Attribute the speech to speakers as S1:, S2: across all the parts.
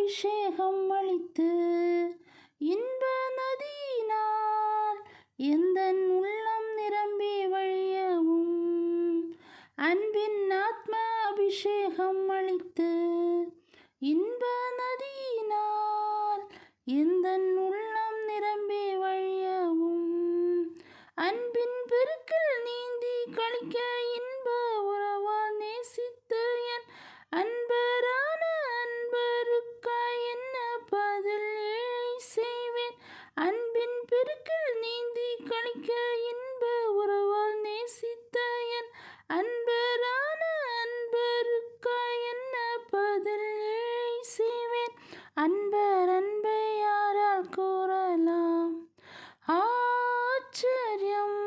S1: அபிஷேகம் அளித்து இன்ப நதியினால் எந்தன் உள்ளம் நிரம்பி வழியவும். அன்பின் ஆத்ம அபிஷேகம் அளித்து இன்ப நதியினால் எந்தன் உள்ளம் நிரம்பி வழியவும். அன்பின் பெருக்கில் நீந்தி கழிக்க இன்ப உறவால் நேசித்த என் அன்பரான அன்பருக்காய் என்ன பதில் ஏழை செய்வேன். அன்பின் பெருக்கில் நீந்தி கழிக்க இன்ப உறவால் நேசித்த என் அன்பரான அன்பருக்காய் என்ன பதில் ஏழை செய்வேன். அன்பர் அன்பை யாரால் கூறலாம், ஆச்சரியம்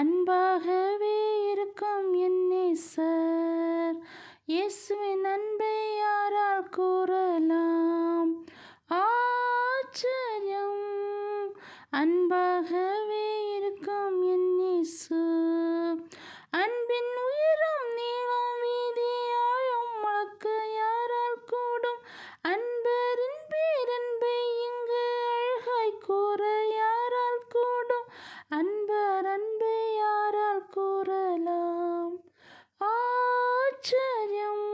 S1: அன்பாகவே இருக்கும் என் நேசர். இயேசுவின் அன்பை யாரால் கூறலாம், ஆச்சரியம் அன்பாகவே இருக்கும் என் இயேசு. அன்பின் உயரம் நீளம் வீதி ஆழம் அளக்க யாரால் கூடும். அன்பரின் பேரன்பை இங்கு அழகாய் கூற யாரால் கூடும். அன்பர் அன்பை யாரால் கூறலாம், ஆச்சரியம்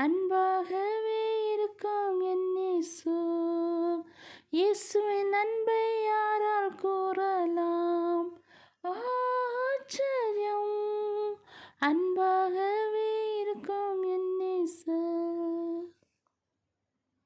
S1: அன்பாகவே இருக்கும் என் இயேசு. இயேசுவின் அன்பை யாரால் கூறலாம், ஆச்சரியம்